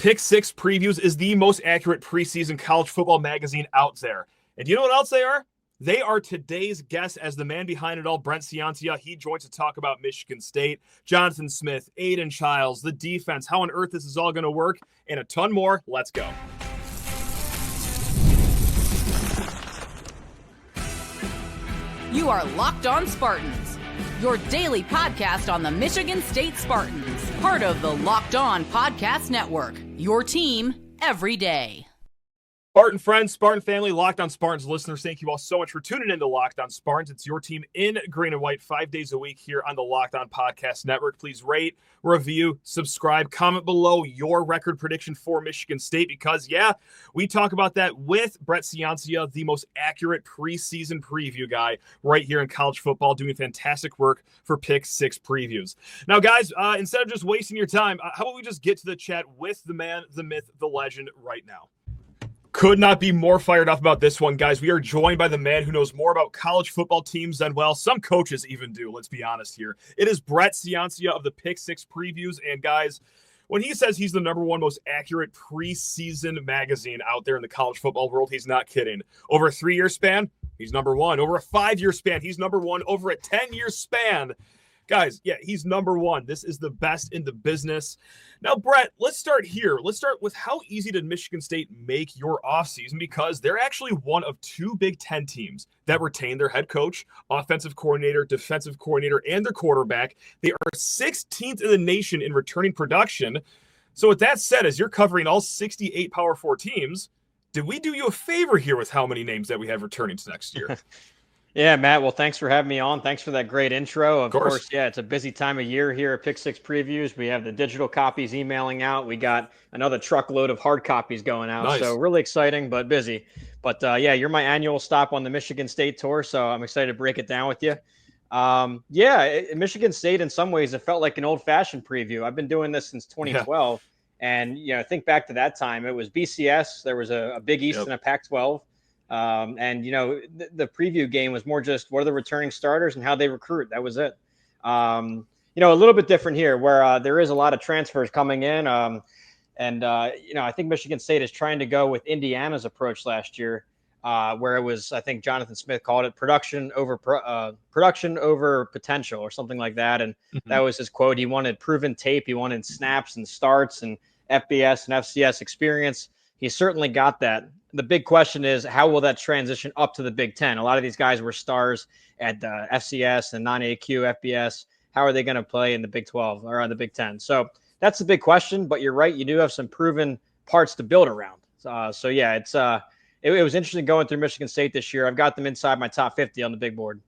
Pick Six Previews is the most accurate preseason college football magazine out there. And you know what else they are? They are today's guest as the man behind it all, Brent Ciancia. He joins to talk about Michigan State, Jonathan Smith, Aidan Chiles, the defense, how on earth this is all going to work, and a ton more. Let's go. You are Locked On Spartans, your daily podcast on the Michigan State Spartans, part of the Locked On Podcast Network, your team every day. Spartan friends, Spartan family, Locked On Spartans listeners, thank you all so much for tuning in to Locked On Spartans. It's your team in green and white 5 days a week here on the Locked On Podcast Network. Please rate, review, subscribe, comment below your record prediction for Michigan State because, yeah, we talk about that with Brent Ciancia, the most accurate preseason preview guy right here in college football, doing fantastic work for Pick Six Previews. Now, guys, instead of just wasting your time, how about we just get to the chat with the man, the myth, the legend right now? Could not be more fired up about this one, guys. We are joined by the man who knows more about college football teams than, well, some coaches even do. Let's be honest here. It is Brent Ciancia of the Pick Six Previews. And, guys, when he says he's the number one most accurate preseason magazine out there in the college football world, he's not kidding. Over a 3-year span, he's number one. Over a 5-year span, he's number one. Over a 10-year span, guys, yeah, he's number one. This is the best in the business. Now, Brett, let's start here. Let's start with how easy did Michigan State make your offseason? Because they're actually one of 2 Big Ten teams that retain their head coach, offensive coordinator, defensive coordinator, and their quarterback. They are 16th in the nation in returning production. So with that said, as you're covering all 68 Power 4 teams, did we do you a favor here with how many names that we have returning to next year? Yeah, Matt. Well, thanks for having me on. Thanks for that great intro. Of course, yeah, it's a busy time of year here at Pick Six Previews. We have the digital copies emailing out. We got another truckload of hard copies going out. Nice. So really exciting, but busy. But yeah, you're my annual stop on the Michigan State tour, so I'm excited to break it down with you. Michigan State, in some ways, it felt like an old-fashioned preview. I've been doing this since 2012, and think back to that time. It was BCS. There was a Big East and a Pac-12. The preview game was more just what are the returning starters and how they recruit. That was it. A little bit different here where there is a lot of transfers coming in. I think Michigan State is trying to go with Indiana's approach last year, where it was, I think Jonathan Smith called it production over potential or something like that. And that was his quote. He wanted proven tape. He wanted snaps and starts and FBS and FCS experience. He certainly got that. The big question is, how will that transition up to the Big Ten? A lot of these guys were stars at FCS and non-AQ, FBS. How are they going to play in the Big 12 or on the Big Ten? So that's the big question, but you're right. You do have some proven parts to build around. It was interesting going through Michigan State this year. I've got them inside my top 50 on the big board.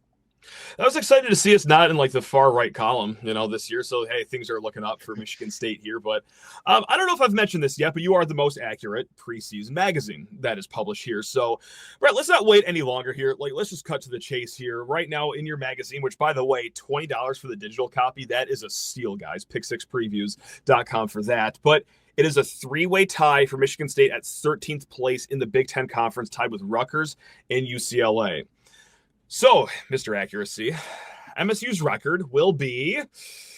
I was excited to see us not in like the far right column, this year. So, hey, things are looking up for Michigan State here. But I don't know if I've mentioned this yet, but you are the most accurate preseason magazine that is published here. So, Brett, let's not wait any longer here. Let's just cut to the chase here. Right now in your magazine, which, by the way, $20 for the digital copy. That is a steal, guys. Pick6previews.com for that. But it is a 3-way tie for Michigan State at 13th place in the Big Ten Conference, tied with Rutgers and UCLA. So, Mr. Accuracy, MSU's record will be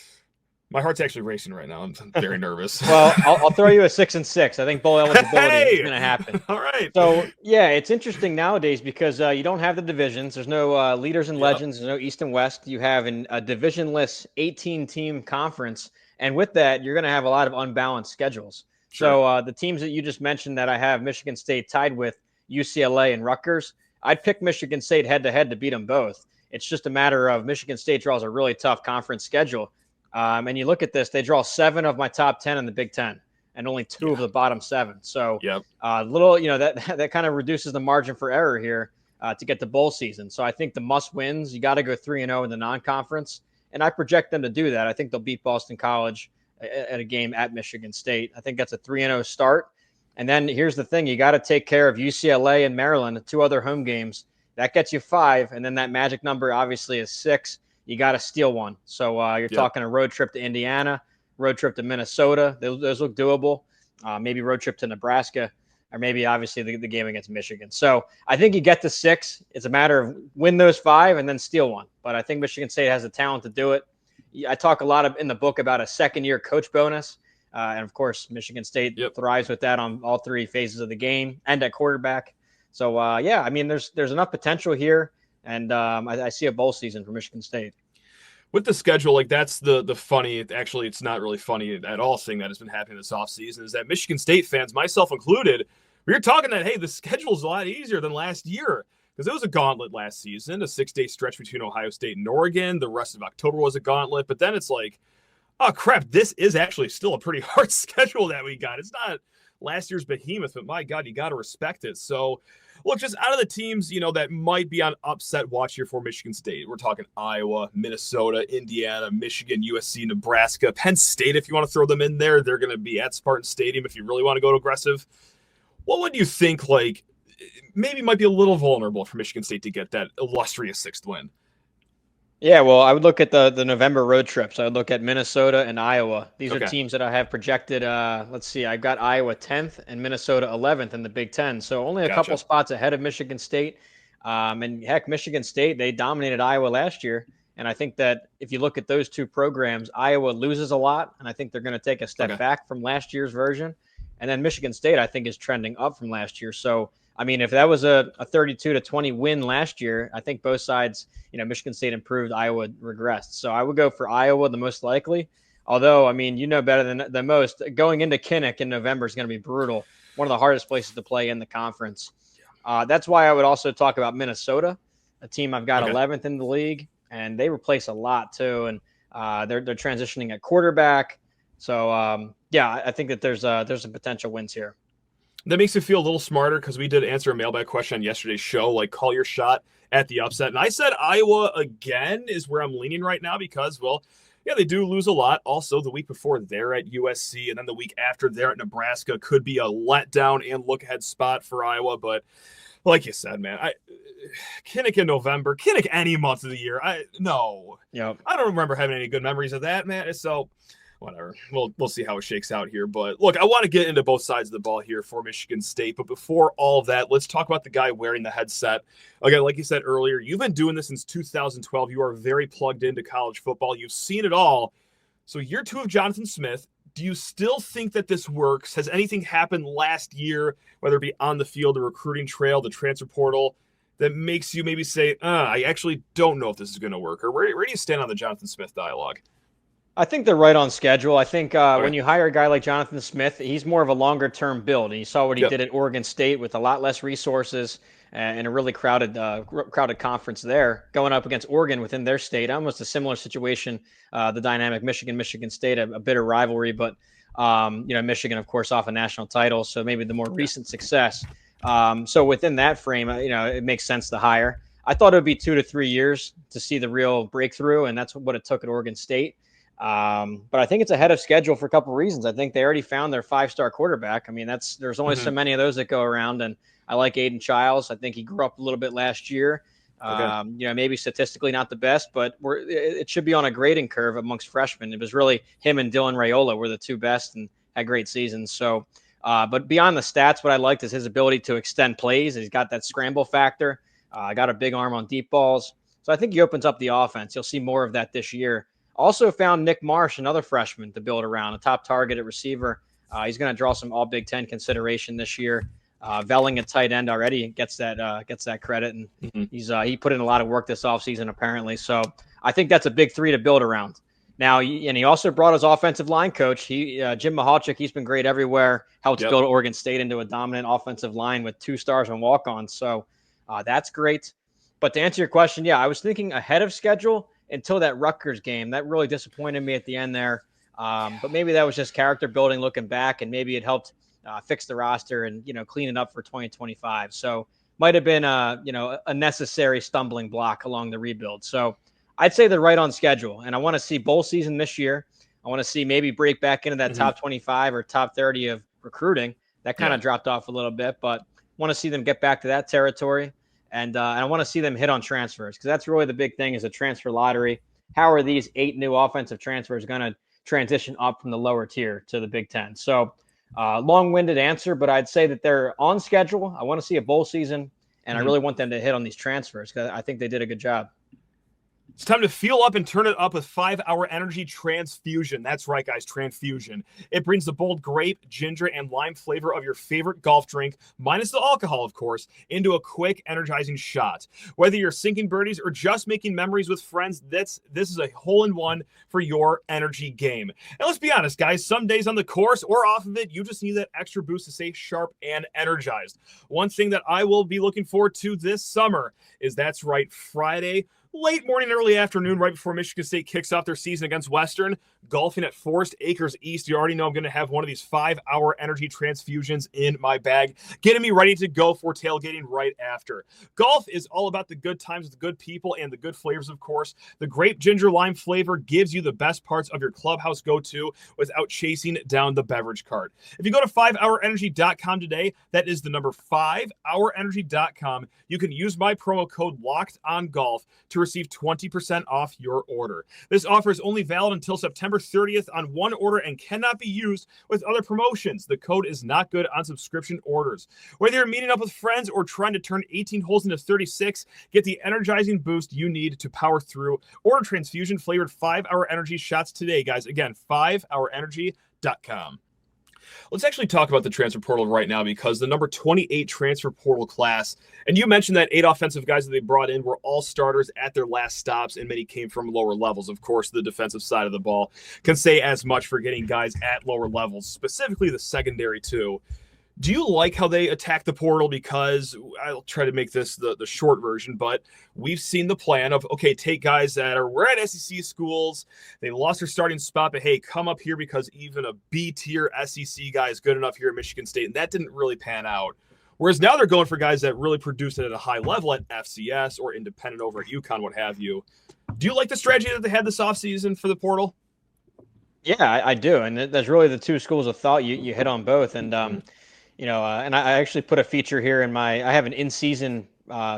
– my heart's actually racing right now. I'm very nervous. Well, I'll throw you a 6-6. I think bowl eligibility is going to happen. All right. So, yeah, it's interesting nowadays because you don't have the divisions. There's no leaders and legends. There's no East and West. You have a divisionless 18-team conference. And with that, you're going to have a lot of unbalanced schedules. Sure. So the teams that you just mentioned that I have Michigan State tied with, UCLA and Rutgers – I'd pick Michigan State head-to-head to beat them both. It's just a matter of Michigan State draws a really tough conference schedule. And you look at this, they draw 7 of my top 10 in the Big Ten and only 2 of the bottom 7. So that kind of reduces the margin for error here to get to bowl season. So I think the must-wins, you got to go 3-0 in the non-conference. And I project them to do that. I think they'll beat Boston College at a game at Michigan State. I think that's a 3-0 start. And then here's the thing. You got to take care of UCLA and Maryland, the 2 other home games. That gets you 5. And then that magic number obviously is 6. You got to steal one. So you're talking a road trip to Indiana, road trip to Minnesota. Those look doable. Maybe road trip to Nebraska, or maybe obviously the game against Michigan. So I think you get to 6. It's a matter of win those 5 and then steal one. But I think Michigan State has the talent to do it. I talk a lot in the book about a second-year coach bonus. And of course, Michigan State Yep. thrives with that on all three phases of the game and at quarterback. So, yeah, I mean, there's enough potential here. And I see a bowl season for Michigan State. With the schedule, like that's the funny, actually, it's not really funny at all thing that has been happening this offseason is that Michigan State fans, myself included, we were talking that, hey, the schedule's a lot easier than last year because it was a gauntlet last season, a 6-day stretch between Ohio State and Oregon. The rest of October was a gauntlet, but then it's like, oh, crap, this is actually still a pretty hard schedule that we got. It's not last year's behemoth, but my God, you got to respect it. So, look, just out of the teams, that might be on upset watch here for Michigan State. We're talking Iowa, Minnesota, Indiana, Michigan, USC, Nebraska, Penn State. If you want to throw them in there, they're going to be at Spartan Stadium if you really want to go aggressive. What would you think, maybe might be a little vulnerable for Michigan State to get that illustrious 6th win? Yeah, well, I would look at the November road trips. I would look at Minnesota and Iowa. These are teams that I have projected. Let's see, I've got Iowa 10th and Minnesota 11th in the Big Ten. So only a couple spots ahead of Michigan State. And heck, Michigan State, they dominated Iowa last year. And I think that if you look at those two programs, Iowa loses a lot. And I think they're going to take a step back from last year's version. And then Michigan State, I think, is trending up from last year. So, I mean, if that was a 32-20 win last year, I think both sides, Michigan State improved, Iowa regressed. So I would go for Iowa the most likely. Although, I mean, better than most, going into Kinnick in November is going to be brutal. One of the hardest places to play in the conference. That's why I would also talk about Minnesota, a team I've got 11th in the league, and they replace a lot too. And they're transitioning at quarterback. So, I think that there's some potential wins here. That makes me feel a little smarter because we did answer a mailbag question on yesterday's show, call your shot at the upset. And I said Iowa again is where I'm leaning right now because, they do lose a lot. Also, the week before they're at USC and then the week after they're at Nebraska could be a letdown and look-ahead spot for Iowa. But like you said, man, Kinnick in November, Kinnick any month of the year. I don't remember having any good memories of that, man. So whatever. We'll see how it shakes out here. But look, I want to get into both sides of the ball here for Michigan State. But before all of that, let's talk about the guy wearing the headset. Again, like you said earlier, you've been doing this since 2012. You are very plugged into college football. You've seen it all. So year 2 of Jonathan Smith, do you still think that this works? Has anything happened last year, whether it be on the field, the recruiting trail, the transfer portal, that makes you maybe say, I actually don't know if this is going to work? Or where do you stand on the Jonathan Smith dialogue? I think they're right on schedule. I think when you hire a guy like Jonathan Smith, he's more of a longer-term build. And you saw what he did at Oregon State with a lot less resources and a really crowded conference there, going up against Oregon within their state. Almost a similar situation, the dynamic Michigan State, a bitter rivalry. But, Michigan, of course, off a national title, so maybe the more recent success. So within that frame, it makes sense to hire. I thought it would be 2 to 3 years to see the real breakthrough, and that's what it took at Oregon State. But I think it's ahead of schedule for a couple of reasons. I think they already found their 5-star quarterback. I mean, there's only so many of those that go around, and I like Aidan Chiles. I think he grew up a little bit last year. Maybe statistically not the best, but it should be on a grading curve amongst freshmen. It was really him and Dylan Raiola were the two best and had great seasons. So, but beyond the stats, what I liked is his ability to extend plays. He's got that scramble factor. Got a big arm on deep balls. So I think he opens up the offense. You'll see more of that this year. Also found Nick Marsh, another freshman, to build around, a top target at receiver. He's going to draw some all Big Ten consideration this year. Velling at tight end already gets that credit, and he put in a lot of work this offseason apparently. So I think that's a big 3 to build around. Now, and he also brought his offensive line coach. Jim Mahalchik, he's been great everywhere. Helped build Oregon State into a dominant offensive line with 2 stars and walk-ons. So that's great. But to answer your question, I was thinking ahead of schedule until that Rutgers game. That really disappointed me at the end there. But maybe that was just character building looking back, and maybe it helped fix the roster and, clean it up for 2025. So might have been a necessary stumbling block along the rebuild. So I'd say they're right on schedule, and I want to see bowl season this year. I want to see maybe break back into that top 25 or top 30 of recruiting. That kind of dropped off a little bit, but want to see them get back to that territory. And I want to see them hit on transfers, because that's really the big thing, is a transfer lottery. How are these 8 new offensive transfers going to transition up from the lower tier to the Big Ten? So long-winded answer, but I'd say that they're on schedule. I want to see a bowl season, and I really want them to hit on these transfers because I think they did a good job. It's time to fuel up and turn it up with 5-Hour Energy Transfusion. That's right, guys, Transfusion. It brings the bold grape, ginger, and lime flavor of your favorite golf drink, minus the alcohol, of course, into a quick, energizing shot. Whether you're sinking birdies or just making memories with friends, this is a hole-in-one for your energy game. And let's be honest, guys, some days on the course or off of it, you just need that extra boost to stay sharp and energized. One thing that I will be looking forward to this summer is, that's right, Friday, late morning, early afternoon, right before Michigan State kicks off their season against Western, golfing at Forest Acres East. You already know I'm going to have one of these 5-Hour Energy Transfusions in my bag, getting me ready to go for tailgating right after. Golf is all about the good times with the good people and the good flavors, of course. The grape ginger lime flavor gives you the best parts of your clubhouse go-to without chasing down the beverage cart. If you go to 5hourenergy.com today, that is the number 5hourenergy.com, you can use my promo code LOCKEDONGolf to receive 20% off your order. This offer is only valid until September 30th on one order and cannot be used with other promotions. The code is not good on subscription orders. Whether you're meeting up with friends or trying to turn 18 holes into 36, get the energizing boost you need to power through. Order Transfusion flavored 5-Hour Energy shots today, guys. Again, 5hourenergy.com. Let's actually talk about the transfer portal right now, because the number 28 transfer portal class, and you mentioned that 8 offensive guys that they brought in were all starters at their last stops, and many came from lower levels. Of course, the defensive side of the ball can say as much for getting guys at lower levels, specifically the secondary too. Do you like how they attack the portal? Because I'll try to make this the short version, but we've seen the plan of, okay, take guys that were at SEC schools, they lost their starting spot, but hey, come up here because even a B-tier SEC guy is good enough here at Michigan State, and that didn't really pan out. Whereas now they're going for guys that really produced it at a high level at FCS or independent over at UConn, what have you. Do you like the strategy that they had this offseason for the portal? Yeah, I do, and that's really the two schools of thought. You hit on both, and and I actually put a feature here I have an in-season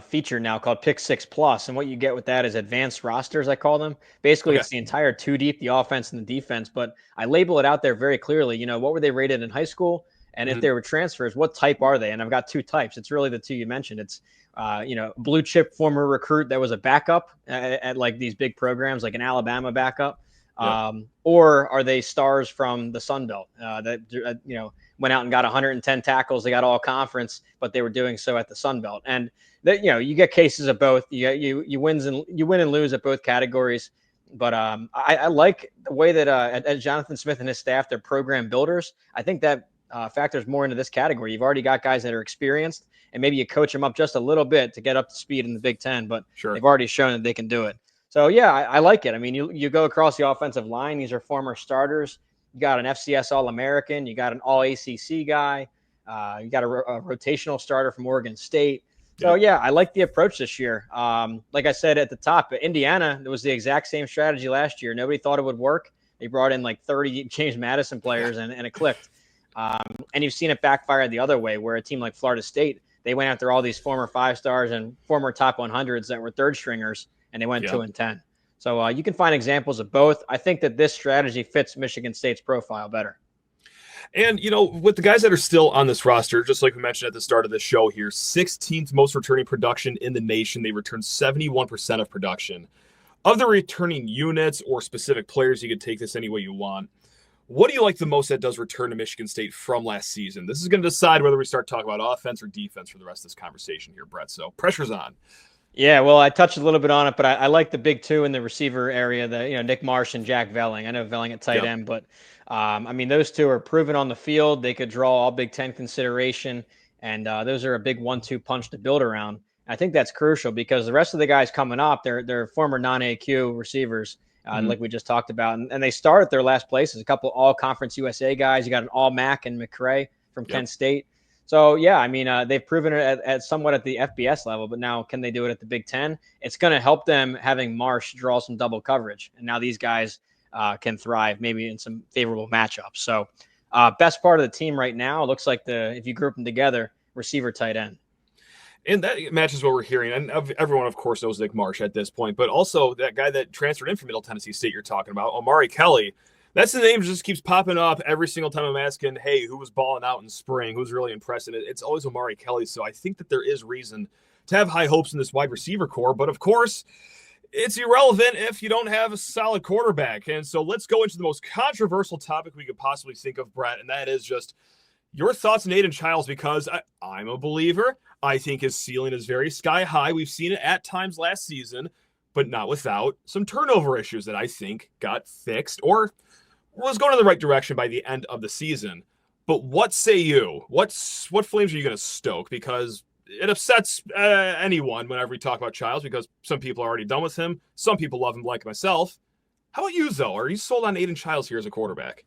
feature now called Pick 6 Plus. And what you get with that is advanced rosters, I call them. Basically, It's the entire two deep, the offense and the defense. But I label it out there very clearly. What were they rated in high school? And if they were transfers, what type are they? And I've got two types. It's really the two you mentioned. It's, blue chip former recruit that was a backup at like these big programs, like an Alabama backup. Or are they stars from the Sun Belt that went out and got 110 tackles? They got all conference, but they were doing so at the Sun Belt. And that, you get cases of both. You win and lose at both categories. But I like the way that at Jonathan Smith and his staff, they're program builders. I think that factors more into this category. You've already got guys that are experienced, and maybe you coach them up just a little bit to get up to speed in the Big Ten. But they've already shown that they can do it. So, yeah, I like it. I mean, you go across the offensive line. These are former starters. You got an FCS All-American. You got an All-ACC guy. You got a rotational starter from Oregon State. So, yeah, I like the approach this year. Like I said at the top, Indiana, there was the exact same strategy last year. Nobody thought it would work. They brought in like 30 James Madison players, and it clicked. And you've seen it backfire the other way, where a team like Florida State, they went after all these former 5-stars and former top 100s that were third stringers, and they went 2-10. So you can find examples of both. I think that this strategy fits Michigan State's profile better. And, with the guys that are still on this roster, just like we mentioned at the start of the show here, 16th most returning production in the nation. They returned 71% of production. Of the returning units or specific players, you could take this any way you want. What do you like the most that does return to Michigan State from last season? This is going to decide whether we start talking about offense or defense for the rest of this conversation here, Brett. So pressure's on. Yeah, well, I touched a little bit on it, but I like the big two in the receiver area, Nick Marsh and Jack Velling. I know Velling at tight end, but those two are proven on the field. They could draw all Big Ten consideration, and those are a big 1-2 punch to build around. I think that's crucial because the rest of the guys coming up, they're former non-AQ receivers, like we just talked about, and they start at their last places. A couple All-Conference USA guys. You got an All-MAC and McCray from Kent State. So, yeah, they've proven it at somewhat at the FBS level, but now can they do it at the Big Ten? It's going to help them having Marsh draw some double coverage. And now these guys can thrive maybe in some favorable matchups. So, best part of the team right now, looks like if you group them together, receiver, tight end. And that matches what we're hearing. And everyone, of course, knows Nick Marsh at this point, but also that guy that transferred in from Middle Tennessee State you're talking about, Omari Kelly. That's the name that just keeps popping up every single time I'm asking, hey, who was balling out in spring? Who's really impressive? It's always Omari Kelly. So I think that there is reason to have high hopes in this wide receiver core. But, of course, it's irrelevant if you don't have a solid quarterback. And so let's go into the most controversial topic we could possibly think of, Brett, and that is just your thoughts on Aidan Chiles, because I'm a believer. I think his ceiling is very sky high. We've seen it at times last season, but not without some turnover issues that I think got fixed or was going in the right direction by the end of the season. But what say you? What flames are you going to stoke? Because it upsets anyone whenever we talk about Chiles, because some people are already done with him. Some people love him, like myself. How about you, though? Are you sold on Aidan Chiles here as a quarterback?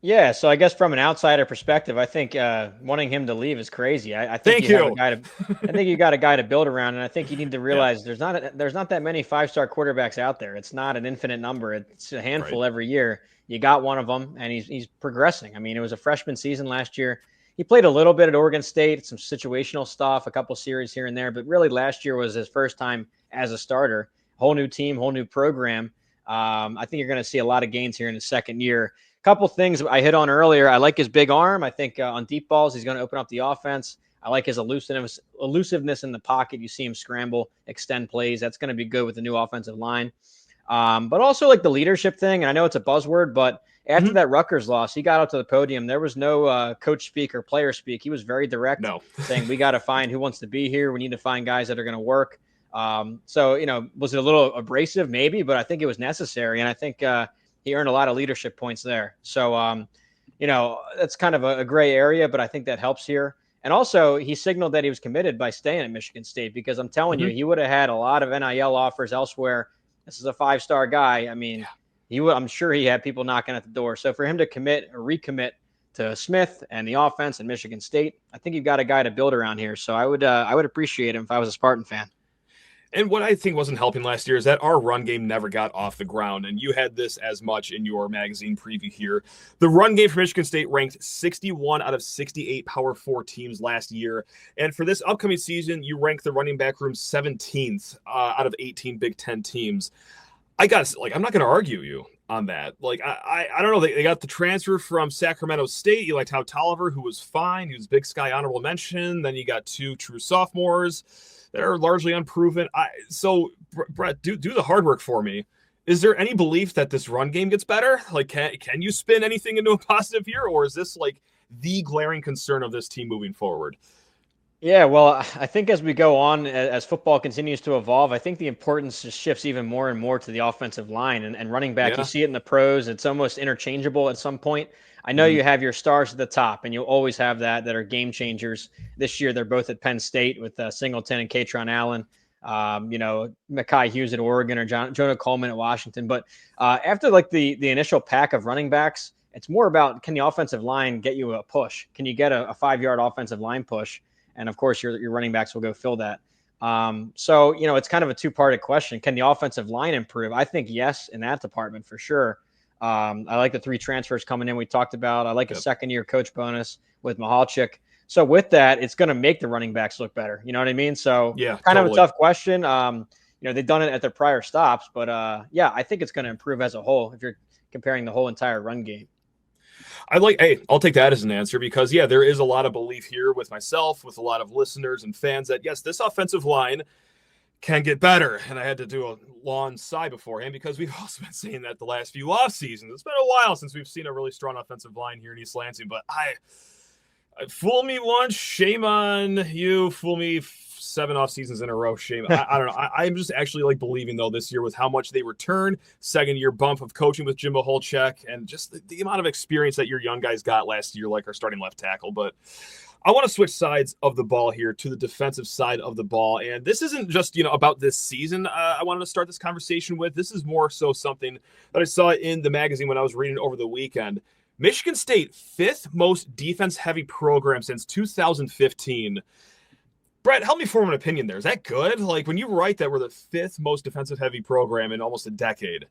Yeah, so I guess from an outsider perspective, I think wanting him to leave is crazy. I think you have a guy to, I think you got a guy to build around, and I think you need to realize there's not that many 5-star quarterbacks out there. It's not an infinite number. It's a handful every year. You got one of them, and he's progressing. I mean, it was a freshman season last year. He played a little bit at Oregon State, some situational stuff, a couple series here and there, but really last year was his first time as a starter. Whole new team, whole new program. I think you're going to see a lot of gains here in his second year. Couple things I hit on earlier. I like his big arm. I think on deep balls, he's going to open up the offense. I like his elusiveness in the pocket. You see him scramble, extend plays. That's going to be good with the new offensive line. But also like the leadership thing. And I know it's a buzzword, but after that Rutgers loss, he got up to the podium. There was no coach speak or player speak. He was very direct, saying we got to find who wants to be here. We need to find guys that are going to work. So, was it a little abrasive? Maybe, but I think it was necessary. And I think he earned a lot of leadership points there. So, that's kind of a gray area, but I think that helps here. And also, he signaled that he was committed by staying at Michigan State, because I'm telling you, he would have had a lot of NIL offers elsewhere. This is a 5-star guy. I mean, I'm sure he had people knocking at the door. So for him to commit or recommit to Smith and the offense and Michigan State, I think you've got a guy to build around here. So I would appreciate him if I was a Spartan fan. And what I think wasn't helping last year is that our run game never got off the ground. And you had this as much in your magazine preview here. The run game for Michigan State ranked 61 out of 68 Power 4 teams last year. And for this upcoming season, you rank the running back room 17th out of 18 Big Ten teams. I'm not going to argue you on that. I don't know. They got the transfer from Sacramento State. You liked How Tolliver, who was fine. He was Big Sky honorable mention. Then you got 2 true sophomores. They're largely unproven. So, Brett, do the hard work for me. Is there any belief that this run game gets better? Can you spin anything into a positive here? Or is this the glaring concern of this team moving forward? Yeah, well, I think as we go on, as football continues to evolve, I think the importance just shifts even more and more to the offensive line and running back. Yeah. You see it in the pros. It's almost interchangeable at some point. I know you have your stars at the top, and you'll always have that are game changers. This year, they're both at Penn State with Singleton and Katron Allen. Mekhi Hughes at Oregon or Jonah Coleman at Washington. But after the initial pack of running backs, it's more about, can the offensive line get you a push? Can you get a 5-yard offensive line push? And of course, your running backs will go fill that. So it's kind of a two-parted question. Can the offensive line improve? I think yes, in that department for sure. I like the 3 transfers coming in we talked about. I like a second-year coach bonus with Mihalchik. So with that, it's going to make the running backs look better. You know what I mean? So kind of a tough question. They've done it at their prior stops, but I think it's going to improve as a whole if you're comparing the whole entire run game. I'll take that as an answer, because there is a lot of belief here with myself, with a lot of listeners and fans that yes, this offensive line can get better. And I had to do a long sigh beforehand, because we've also been saying that the last few off seasons. It's been a while since we've seen a really strong offensive line here in East Lansing, but fool me once, shame on you. Fool me 7 off seasons in a row, shame. I don't know. I'm just actually believing though this year with how much they return, 2nd-year bump of coaching with Jim Mihalchik, and just the amount of experience that your young guys got last year, like our starting left tackle. But I want to switch sides of the ball here to the defensive side of the ball. And this isn't just, about this season I wanted to start this conversation with. This is more so something that I saw in the magazine when I was reading over the weekend. Michigan State, 5th most defense-heavy program since 2015. Brett, help me form an opinion there. Is that good? When you write that we're the 5th most defensive-heavy program in almost a decade,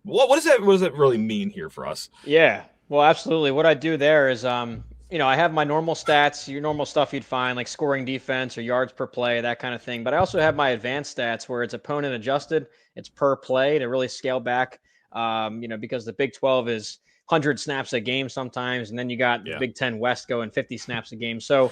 what does that really mean here for us? Yeah, well, absolutely. What I do there is I have my normal stats, your normal stuff you'd find, like scoring defense or yards per play, that kind of thing. But I also have my advanced stats where it's opponent adjusted. It's per play to really scale back, because the Big 12 is 100 snaps a game sometimes. And then you got the Big 10 West going 50 snaps a game. So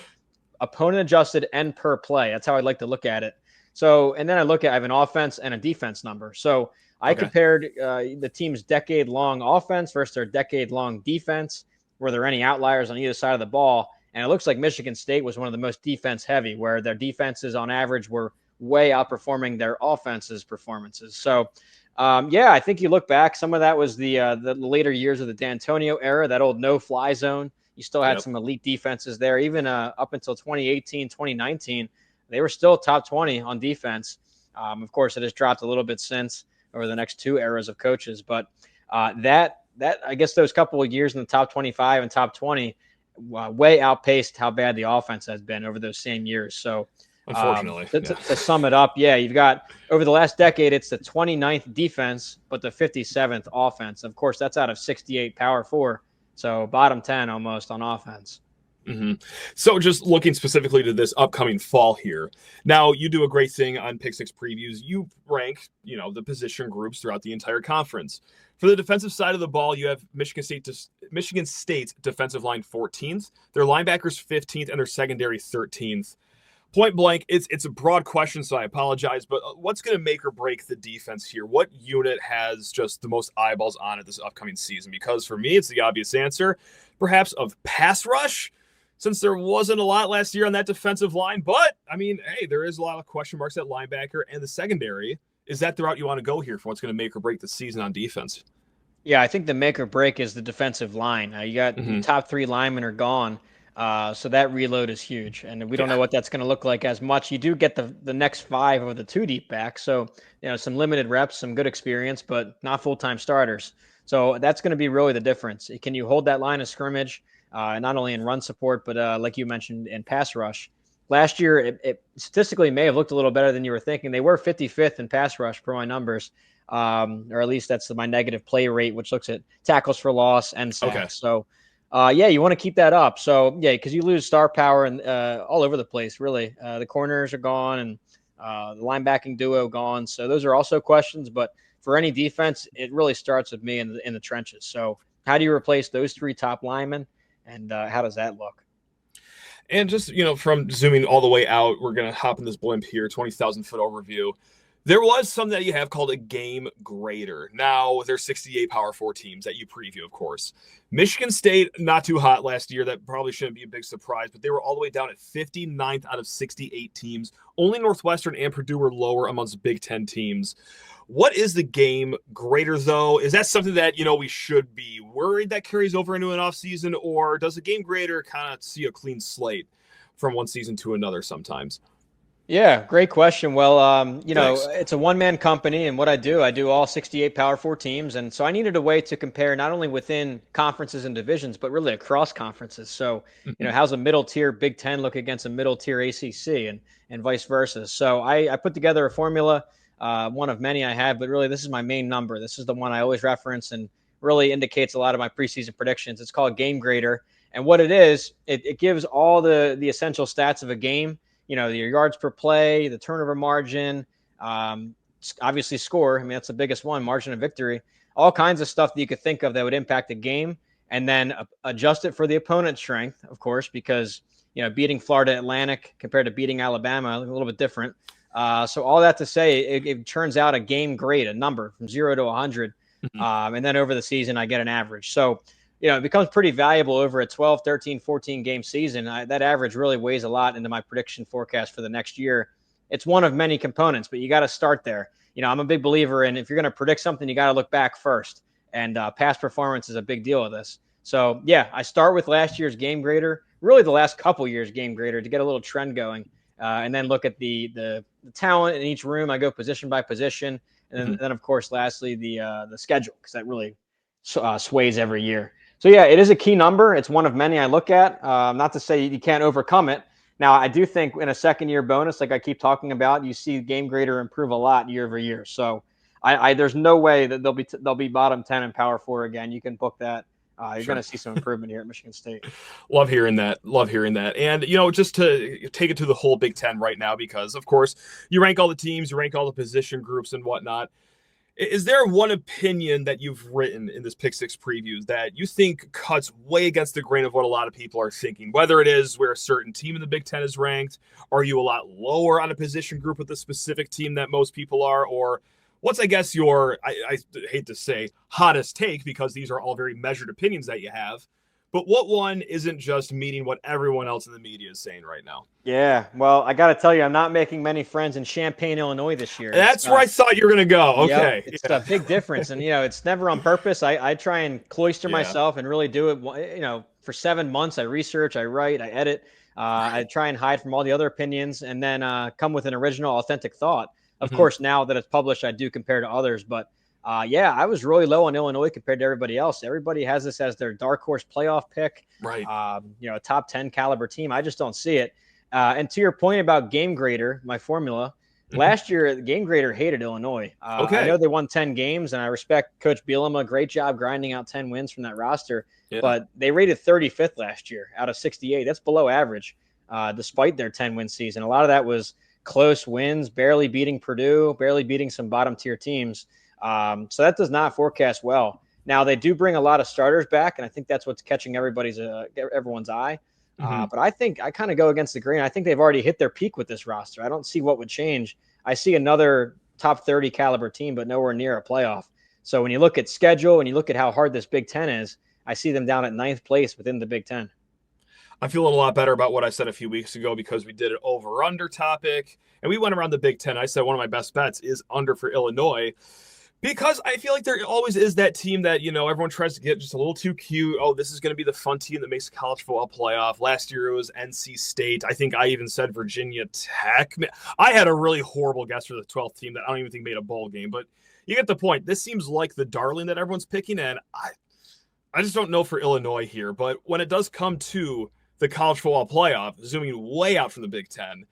opponent adjusted and per play. That's how I'd like to look at it. So, and then I have an offense and a defense number. So I compared the team's decade-long offense versus their decade-long defense. Were there any outliers on either side of the ball? And it looks like Michigan State was one of the most defense-heavy, where their defenses on average were way outperforming their offense's performances. So, I think you look back, some of that was the later years of the D'Antonio era, that old no-fly zone. You still had some elite defenses there. Even up until 2018, 2019, they were still top 20 on defense. Of course, it has dropped a little bit since over the next two eras of coaches. But that I guess those couple of years in the top 25 and top 20 way outpaced how bad the offense has been over those same years. So unfortunately, to sum it up, you've got over the last decade, it's the 29th defense, but the 57th offense. Of course, that's out of 68 Power 4. So bottom 10 almost on offense. Mm-hmm. So just looking specifically to this upcoming fall here. Now, you do a great thing on Pick Six previews. You rank, the position groups throughout the entire conference. For the defensive side of the ball, you have Michigan State's defensive line 14th, their linebackers 15th, and their secondary 13th. Point blank, it's a broad question, so I apologize, but what's going to make or break the defense here? What unit has just the most eyeballs on it this upcoming season? Because for me, it's the obvious answer, perhaps of pass rush, since there wasn't a lot last year on that defensive line. But, there is a lot of question marks at linebacker and the secondary. Is that the route you want to go here for what's going to make or break the season on defense? Yeah, I think the make or break is the defensive line. You got the top three linemen are gone. So that reload is huge, and we don't know what that's going to look like as much. You do get the next five of the two deep backs, so some limited reps, some good experience, but not full-time starters. So that's going to be really the difference. Can you hold that line of scrimmage, not only in run support, but like you mentioned, in pass rush? Last year, it statistically may have looked a little better than you were thinking. They were 55th in pass rush per my numbers, or at least that's my negative play rate, which looks at tackles for loss and sacks. Okay. So. You want to keep that up. So, because you lose star power and all over the place, really. The corners are gone and the linebacking duo gone. So those are also questions. But for any defense, it really starts with me in the trenches. So how do you replace those three top linemen, and how does that look? And just, from zooming all the way out, we're going to hop in this blimp here, 20,000-foot overview. There was something that you have called a game grader. Now, there's 68 Power 4 teams that you preview, of course. Michigan State, not too hot last year. That probably shouldn't be a big surprise, but they were all the way down at 59th out of 68 teams. Only Northwestern and Purdue were lower amongst Big Ten teams. What is the game grader, though? Is that something that, we should be worried that carries over into an offseason, or does a game grader kind of see a clean slate from one season to another sometimes? Yeah, great question. Well, Thanks. It's a one-man company, and what I do all 68 Power 4 teams, and so I needed a way to compare not only within conferences and divisions, but really across conferences. So, how's a middle-tier Big Ten look against a middle-tier ACC, and vice versa? So I put together a formula, one of many I have, but really this is my main number. This is the one I always reference and really indicates a lot of my preseason predictions. It's called Game Grader, and what it is, it gives all the essential stats of a game. Your yards per play, the turnover margin, obviously score. That's the biggest one, margin of victory, all kinds of stuff that you could think of that would impact the game, and then adjust it for the opponent's strength, of course, because, beating Florida Atlantic compared to beating Alabama, a little bit different. So all that to say, it turns out a game grade, a number from 0 to 100. And then over the season, I get an average. So, it becomes pretty valuable over a 12, 13, 14 game season. That average really weighs a lot into my prediction forecast for the next year. It's one of many components, but you got to start there. I'm a big believer in, if you're going to predict something, you got to look back first, and past performance is a big deal of this. So I start with last year's game grader, really the last couple years game grader, to get a little trend going, and then look at the talent in each room. I go position by position, and then of course, lastly, the schedule, because that really sways every year. So, it is a key number. It's one of many I look at. Not to say you can't overcome it. Now, I do think in a second-year bonus, like I keep talking about, you see game grader improve a lot year over year. So, there's no way that they'll be bottom 10 in Power 4 again. You can book that. You're going to see some improvement here at Michigan State. Love hearing that. And, just to take it to the whole Big Ten right now, because, of course, you rank all the teams, you rank all the position groups and whatnot. Is there one opinion that you've written in this Pick Six previews that you think cuts way against the grain of what a lot of people are thinking? Whether it is where a certain team in the Big Ten is ranked, are you a lot lower on a position group with a specific team that most people are, or what's, I guess, your, I hate to say, hottest take, because these are all very measured opinions that you have, but what one isn't just meeting what everyone else in the media is saying right now? Yeah, well, I got to tell you, I'm not making many friends in Champaign, Illinois this year. That's where I thought you were going to go. Okay. It's a big difference. And, it's never on purpose. I try and cloister myself and really do it. For 7 months, I research, I write, I edit. I try and hide from all the other opinions and then come with an original, authentic thought. Of course, now that it's published, I do compare to others. But I was really low on Illinois compared to everybody else. Everybody has this as their dark horse playoff pick, right? A top 10 caliber team. I just don't see it. And to your point about Game Grader, my formula, last year, the Game Grader hated Illinois. I know they won 10 games, and I respect Coach Bielema. Great job grinding out 10 wins from that roster. Yeah. But they rated 35th last year out of 68. That's below average, despite their 10-win season. A lot of that was close wins, barely beating Purdue, barely beating some bottom-tier teams. So that does not forecast well. Now, they do bring a lot of starters back, and I think that's what's catching everyone's eye. But I think I kind of go against the grain. I think they've already hit their peak with this roster. I don't see what would change. I see another top 30 caliber team, but nowhere near a playoff. So when you look at schedule and you look at how hard this Big Ten is, I see them down at 9th place within the Big Ten. I'm feeling a lot better about what I said a few weeks ago because we did an over-under topic, and we went around the Big Ten. I said one of my best bets is under for Illinois, because I feel like there always is that team that, everyone tries to get just a little too cute. Oh, this is going to be the fun team that makes the college football playoff. Last year it was NC State. I think I even said Virginia Tech. I had a really horrible guess for the 12th team that I don't even think made a bowl game, but you get the point. This seems like the darling that everyone's picking, and I just don't know for Illinois here. But when it does come to the college football playoff, zooming way out from the Big Ten,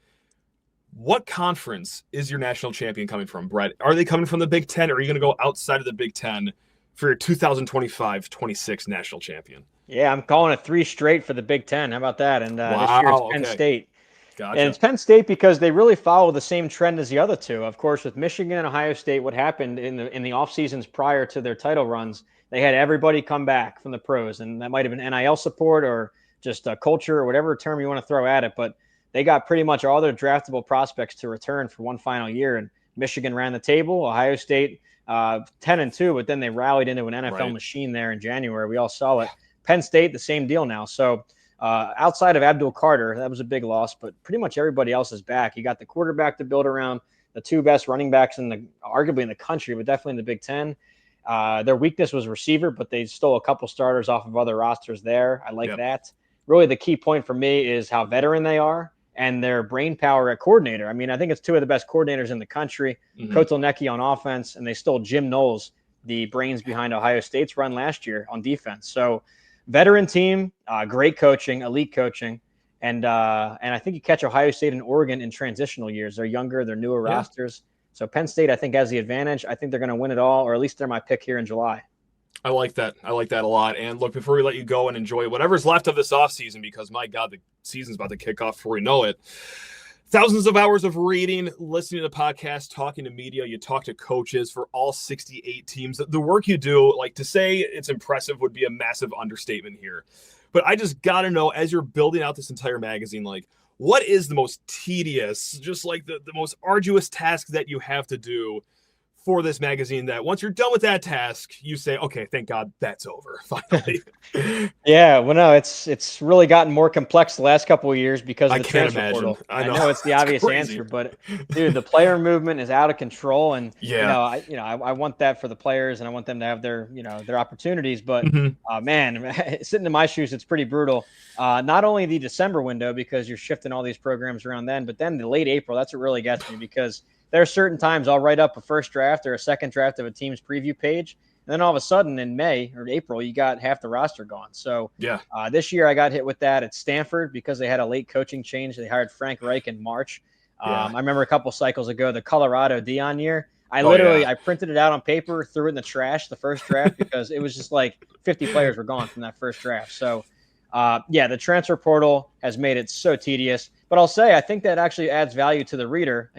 what conference is your national champion coming from, Brett? Are they coming from the Big Ten, or are you going to go outside of the Big Ten for your 2025-26 national champion? Yeah, I'm calling it 3 straight for the Big Ten. How about that? And this year it's Penn State. Gotcha. And it's Penn State because they really follow the same trend as the other two. Of course, with Michigan and Ohio State, what happened in the off seasons prior to their title runs, they had everybody come back from the pros, and that might have been NIL support or just culture or whatever term you want to throw at it, but they got pretty much all their draftable prospects to return for one final year. And Michigan ran the table. Ohio State 10-2, but then they rallied into an NFL machine there in January. We all saw it. Penn State, the same deal now. So outside of Abdul Carter, that was a big loss, but pretty much everybody else is back. You got the quarterback to build around, the 2 best running backs arguably in the country, but definitely in the Big Ten. Their weakness was receiver, but they stole a couple starters off of other rosters there. I like that. Really, the key point for me is how veteran they are and their brain power at coordinator. I mean, I think it's 2 of the best coordinators in the country. Kotelnicki on offense, and they stole Jim Knowles, the brains behind Ohio State's run last year on defense. So veteran team, great coaching, elite coaching. And I think you catch Ohio State and Oregon in transitional years. They're younger, they're newer rosters. So Penn State, I think, has the advantage. I think they're going to win it all, or at least they're my pick here in July. I like that. I like that a lot. And look, before we let you go and enjoy whatever's left of this offseason, because my God, the season's about to kick off before we know it. Thousands of hours of reading, listening to the podcast, talking to media. You talk to coaches for all 68 teams. The work you do, like, to say it's impressive would be a massive understatement here. But I just got to know, as you're building out this entire magazine, like, what is the most tedious, just like the most arduous task that you have to do for this magazine, that once you're done with that task, you say, okay, thank God that's over finally? Yeah, well, no, it's really gotten more complex the last couple of years because of the transfer portal. I know it's the obvious answer, but dude, the player movement is out of control, and I want that for the players, and I want them to have their opportunities. But man, sitting in my shoes, it's pretty brutal. Not only the December window, because you're shifting all these programs around then, but then the late April, that's what really gets me, because there are certain times I'll write up a first draft or a second draft of a team's preview page, and then all of a sudden in May or April, you got half the roster gone. So this year I got hit with that at Stanford because they had a late coaching change. They hired Frank Reich in March. I remember a couple cycles ago, the Colorado Dion year. I printed it out on paper, threw it in the trash the first draft because it was just like 50 players were gone from that first draft. So the transfer portal has made it so tedious. But I'll say I think that actually adds value to the reader.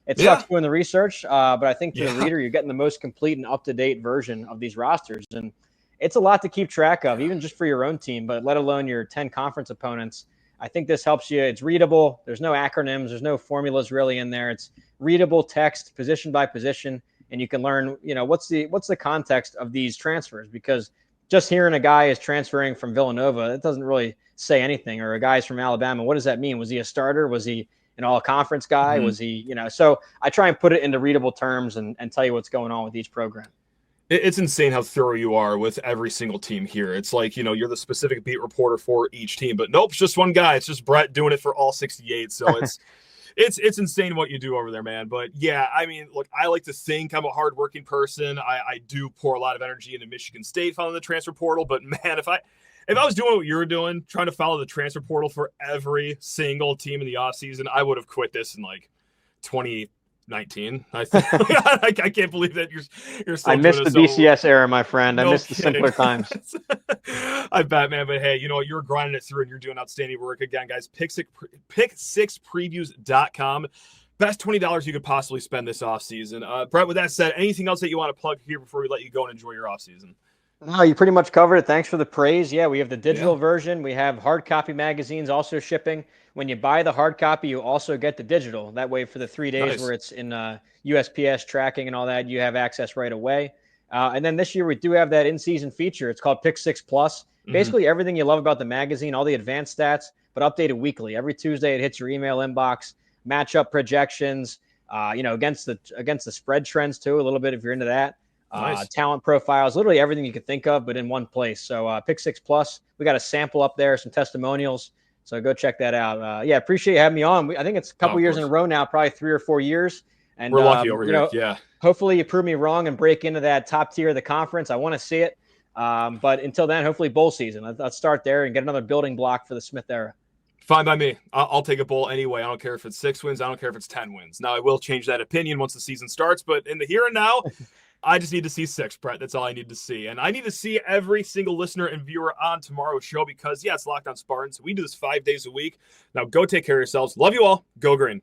It sucks doing the research, but I think to the reader, you're getting the most complete and up-to-date version of these rosters. And it's a lot to keep track of, even just for your own team, but let alone your 10 conference opponents. I think this helps you. It's readable. There's no acronyms. There's no formulas really in there. It's readable text, position by position, and you can learn, what's the context of these transfers, because just hearing a guy is transferring from Villanova, it doesn't really say anything. Or a guy's from Alabama. What does that mean? Was he a starter? Was he an all-conference guy? Was he, so I try and put it into readable terms and tell you what's going on with each program. It's insane how thorough you are with every single team here. It's like, you're the specific beat reporter for each team, but nope, it's just one guy. It's just Brett doing it for all 68. So it's insane what you do over there, man. But yeah, I mean, look, I like to think I'm a hardworking person. I do pour a lot of energy into Michigan State following the transfer portal, but man, if I was doing what you were doing, trying to follow the transfer portal for every single team in the offseason, I would have quit this in like 2019. I think. I can't believe that you're still. I missed the BCS era, my friend. I missed the simpler times. I bet, man. But hey, you're grinding it through and you're doing outstanding work. Again, guys, pick6previews.com. Best $20 you could possibly spend this offseason. Brett, with that said, anything else that you want to plug here before we let you go and enjoy your offseason? No, you pretty much covered it. Thanks for the praise. Yeah, we have the digital version. We have hard copy magazines also shipping. When you buy the hard copy, you also get the digital. That way, for the 3 days where it's in USPS tracking and all that, you have access right away. And then this year, we do have that in-season feature. It's called Pick 6 Plus. Basically, everything you love about the magazine, all the advanced stats, but updated weekly. Every Tuesday, it hits your email inbox. Matchup projections, against the spread trends too, a little bit if you're into that. Talent profiles, literally everything you could think of, but in one place. So Pick 6 Plus, we got a sample up there, some testimonials. So go check that out. Appreciate you having me on. I think it's a couple years in a row now, probably 3 or 4 years. And we're lucky over here. Yeah. Hopefully you prove me wrong and break into that top tier of the conference. I want to see it. But until then, hopefully bowl season. Let's start there and get another building block for the Smith era. Fine by me. I'll take a bowl anyway. I don't care if it's 6 wins. I don't care if it's 10 wins. Now, I will change that opinion once the season starts, but in the here and now, I just need to see 6, Brett. That's all I need to see. And I need to see every single listener and viewer on tomorrow's show because, it's Locked On Spartans. We do this 5 days a week. Now, go take care of yourselves. Love you all. Go green.